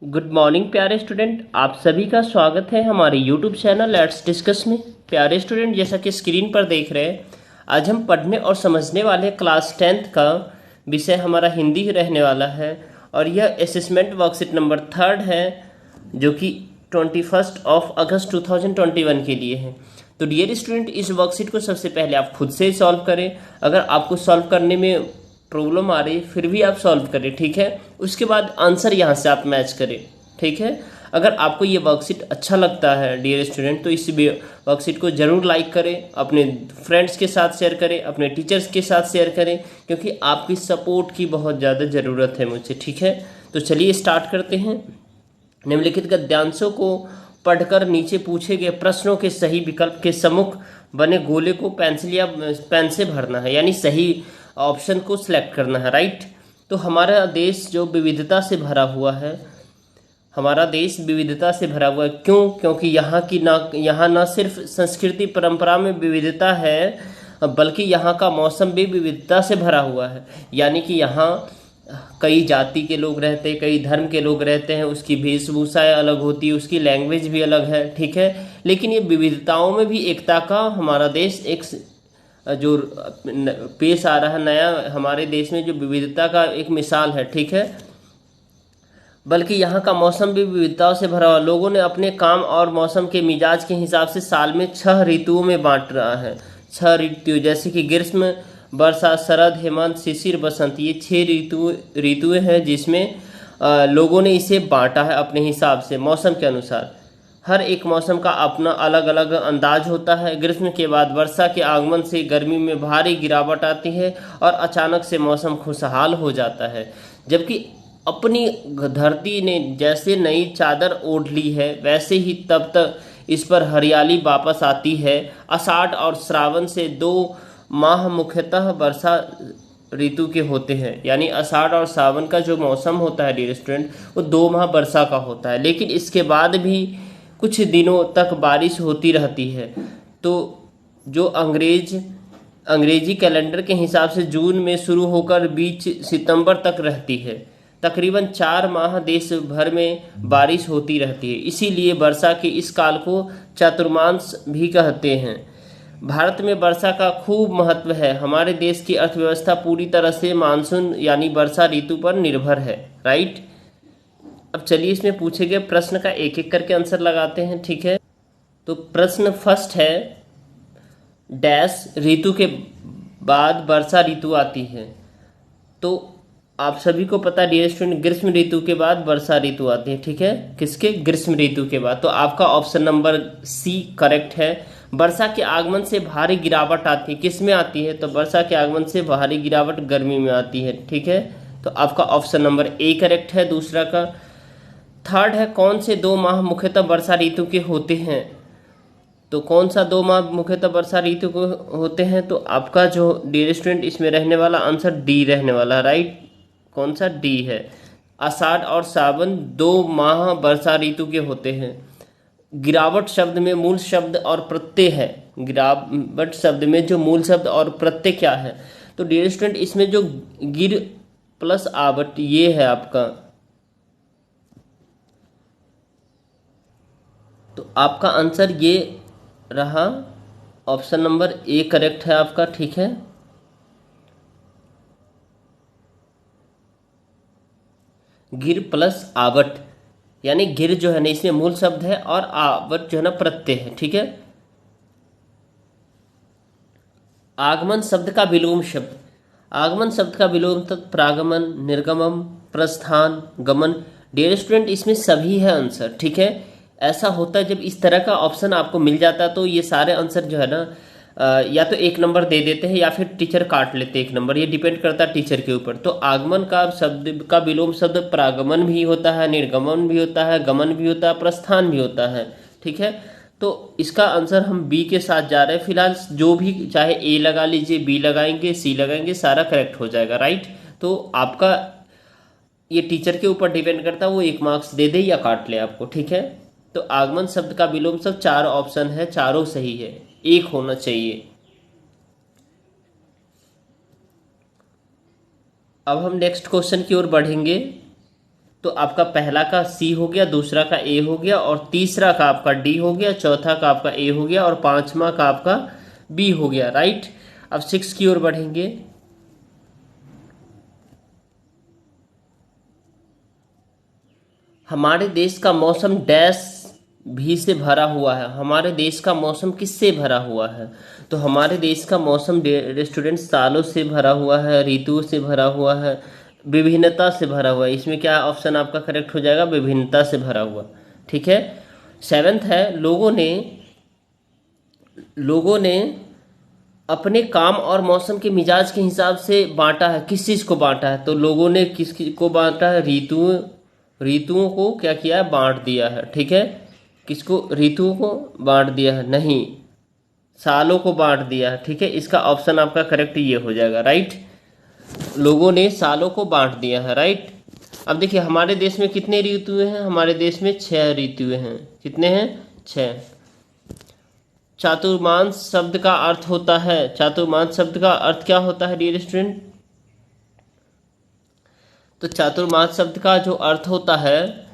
Good morning प्यारे student, आप सभी का स्वागत है हमारे यूट्यूब चैनल लेट्स डिस्कस में। प्यारे स्टूडेंट, जैसा कि स्क्रीन पर देख रहे हैं, आज हम पढ़ने और समझने वाले क्लास 10th का विषय हमारा हिंदी ही रहने वाला है। और यह असेसमेंट वर्कशीट नंबर 3 है, जो कि 21 अगस्त 2021 के लिए है। तो डियर स्टूडेंट, इस वर्कशीट को सबसे पहले आप खुद से ही सॉल्व करें। अगर आपको सॉल्व करने में प्रॉब्लम आ रही फिर भी आप सॉल्व करें, ठीक है। उसके बाद आंसर यहाँ से आप मैच करें, ठीक है। अगर आपको ये वर्कशीट अच्छा लगता है डियर स्टूडेंट, तो इस वर्कशीट को ज़रूर लाइक करें, अपने फ्रेंड्स के साथ शेयर करें, अपने टीचर्स के साथ शेयर करें, क्योंकि आपकी सपोर्ट की बहुत ज़्यादा ज़रूरत है मुझे, ठीक है। तो चलिए स्टार्ट करते हैं। निम्नलिखित गद्यांशों को पढ़कर नीचे पूछे गए प्रश्नों के सही विकल्प के सम्मुख बने गोले को पेंसिल या पेन से भरना है, यानी सही ऑप्शन को सिलेक्ट करना है, राइट। तो हमारा देश जो विविधता से भरा हुआ है, हमारा देश विविधता से भरा हुआ है। क्यों? क्योंकि यहाँ न सिर्फ संस्कृति परंपरा में विविधता है, बल्कि यहाँ का मौसम भी विविधता से भरा हुआ है। यानी कि यहाँ कई जाति के लोग रहते हैं, कई धर्म के लोग रहते हैं, उसकी वेशभूषाएं अलग होती है, उसकी लैंग्वेज भी अलग है, ठीक है। लेकिन ये विविधताओं में भी एकता का हमारा देश एक जो पेश आ रहा है नया, हमारे देश में जो विविधता का एक मिसाल है, ठीक है। बल्कि यहाँ का मौसम भी विविधताओं से भरा हुआ। लोगों ने अपने काम और मौसम के मिजाज के हिसाब से साल में 6 ऋतुओं में बांट रहा है। 6 ऋतु, जैसे कि ग्रीष्म, वर्षा, शरद, हेमंत, शिशिर, बसंत, ये 6 ऋतुएं हैं जिसमें लोगों ने इसे बांटा है अपने हिसाब से मौसम के अनुसार। हर एक मौसम का अपना अलग अलग अंदाज होता है। ग्रीष्म के बाद वर्षा के आगमन से गर्मी में भारी गिरावट आती है और अचानक से मौसम खुशहाल हो जाता है। जबकि अपनी धरती ने जैसे नई चादर ओढ़ ली है, वैसे ही तब तक इस पर हरियाली वापस आती है। आषाढ़ और श्रावण से 2 माह मुख्यतः वर्षा ऋतु के होते हैं। यानी आषाढ़ और सावन का जो मौसम होता है डियर स्टूडेंट, वो 2 माह वर्षा का होता है। लेकिन इसके बाद भी कुछ दिनों तक बारिश होती रहती है। तो जो अंग्रेजी कैलेंडर के हिसाब से जून में शुरू होकर 20 सितंबर तक रहती है। तकरीबन 4 माह देश भर में बारिश होती रहती है। इसीलिए वर्षा के इस काल को चातुर्मास भी कहते हैं। भारत में वर्षा का खूब महत्व है। हमारे देश की अर्थव्यवस्था पूरी तरह से मानसून यानी वर्षा ऋतु पर निर्भर है, राइट। अब चलिए इसमें पूछे गए प्रश्न का एक एक करके आंसर लगाते हैं, ठीक है। तो प्रश्न फर्स्ट है, डैश ऋतु के बाद वर्षा ऋतु आती है। तो आप सभी को पता है डियर स्टूडेंट, ग्रीष्म ऋतु के बाद वर्षा ऋतु आती है, ठीक है। किसके? ग्रीष्म ऋतु के बाद। तो आपका ऑप्शन नंबर सी करेक्ट है। वर्षा के आगमन से भारी गिरावट आती है, किस में आती है? तो वर्षा के आगमन से भारी गिरावट गर्मी में आती है, ठीक है। तो आपका ऑप्शन नंबर ए करेक्ट है दूसरा का। थर्ड है, कौन से 2 माह मुख्यतः वर्षा ऋतु के होते हैं? तो कौन सा 2 माह मुख्यतः वर्षा ऋतु को होते हैं? तो आपका जो डियर स्टूडेंट इसमें रहने वाला आंसर डी रहने वाला, राइट। कौन सा? डी है। आषाढ़ और सावन 2 माह वर्षा ऋतु के होते हैं। गिरावट शब्द में मूल शब्द और प्रत्यय है। गिरावट शब्द में जो मूल शब्द और प्रत्यय क्या है? तो डियर स्टूडेंट इसमें जो गिर प्लस आवट ये है आपका। तो आपका आंसर ये रहा, ऑप्शन नंबर ए करेक्ट है आपका, ठीक है। गिर प्लस आवट, यानी गिर जो है ना इसमें मूल शब्द है और आवट जो है ना प्रत्यय है, ठीक है। आगमन शब्द का विलोम शब्द, आगमन शब्द का विलोम तक प्रागमन, निर्गमन, प्रस्थान, गमन। डियर स्टूडेंट इसमें सभी है आंसर, ठीक है। ऐसा होता है जब इस तरह का ऑप्शन आपको मिल जाता है तो ये सारे आंसर जो है ना या तो 1 नंबर दे देते हैं या फिर टीचर काट लेते हैं 1 नंबर, ये डिपेंड करता है टीचर के ऊपर। तो आगमन का शब्द का विलोम शब्द प्रागमन भी होता है, निर्गमन भी होता है, गमन भी होता है, प्रस्थान भी होता है, ठीक है। तो इसका आंसर हम बी के साथ जा रहे हैं फिलहाल। जो भी चाहे ए लगा लीजिए, बी लगाएंगे, सी लगाएंगे, सारा करेक्ट हो जाएगा, राइट। तो आपका ये टीचर के ऊपर डिपेंड करता है, वो 1 मार्क्स दे दे या काट ले आपको, ठीक है। तो आगमन शब्द का विलोम शब्द 4 ऑप्शन है, चारों सही है, 1 होना चाहिए। अब हम नेक्स्ट क्वेश्चन की ओर बढ़ेंगे। तो आपका पहला का सी हो गया, दूसरा का ए हो गया, और तीसरा का आपका डी हो गया, चौथा का आपका ए हो गया, और पांचवा का आपका बी हो गया, राइट। अब 6 की ओर बढ़ेंगे। हमारे देश का मौसम डैश भी से भरा हुआ है। हमारे देश का मौसम किससे भरा हुआ है? तो हमारे देश का मौसम स्टूडेंट सालों से भरा हुआ है, ऋतुओं से भरा हुआ है, विभिन्नता से भरा हुआ है। इसमें क्या ऑप्शन आपका करेक्ट हो जाएगा? विभिन्नता से भरा हुआ। ठीक है। 7th है, लोगों ने अपने काम और मौसम के मिजाज के हिसाब से बांटा है। किस चीज़ को बांटा है? तो लोगों ने किस को बांटा है? ऋतुओं को क्या किया है? बांट दिया है। ठीक है। किसको? ऋतुओं को बांट दिया है? नहीं, सालों को बांट दिया है। ठीक है, इसका ऑप्शन आपका करेक्ट ये हो जाएगा, राइट। लोगों ने सालों को बांट दिया है, राइट। अब देखिए हमारे देश में कितने ऋतुएं हैं? हमारे देश में 6 ऋतुएं हैं। कितने हैं? 6। चातुर्मास शब्द का अर्थ होता है, चातुर्मास शब्द का अर्थ क्या होता है डियर स्टूडेंट? तो चातुर्मास शब्द का जो अर्थ होता है,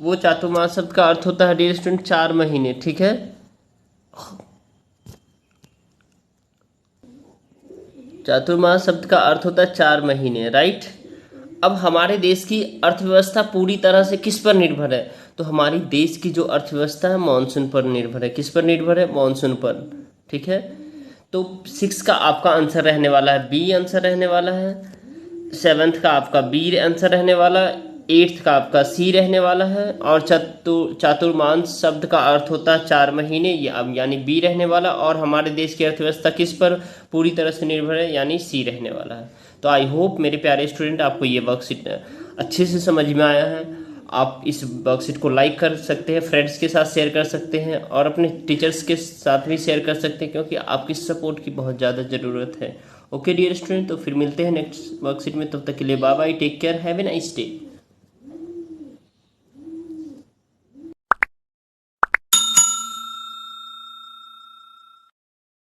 वो चातुर्मास शब्द का अर्थ होता है डियर स्टूडेंट 4 महीने। ठीक है, चातुर्मास शब्द का अर्थ होता है 4 महीने, राइट। अब हमारे देश की अर्थव्यवस्था पूरी तरह से किस पर निर्भर है? तो हमारी देश की जो अर्थव्यवस्था है मानसून पर निर्भर है। किस पर निर्भर है? मानसून पर। ठीक है, तो 6 का आपका आंसर रहने वाला है बी आंसर रहने वाला है, 7th का आपका बी आंसर रहने वाला, 8th का आपका सी रहने वाला है, और चातुर्मास शब्द का अर्थ होता है 4 महीने, ये अब यानी बी रहने वाला, और हमारे देश की अर्थव्यवस्था किस पर पूरी तरह से निर्भर है? यानी सी रहने वाला है। तो आई होप मेरे प्यारे स्टूडेंट आपको ये वर्कशीट अच्छे से समझ में आया है। आप इस वर्कशीट को लाइक कर सकते हैं, फ्रेंड्स के साथ शेयर कर सकते हैं, और अपने टीचर्स के साथ भी शेयर कर सकते हैं, क्योंकि आपकी सपोर्ट की बहुत ज़्यादा ज़रूरत है। ओके डियर स्टूडेंट, तो फिर मिलते हैं नेक्स्ट वर्कशीट में। तब तक के लिए bye bye, take care, have a nice day.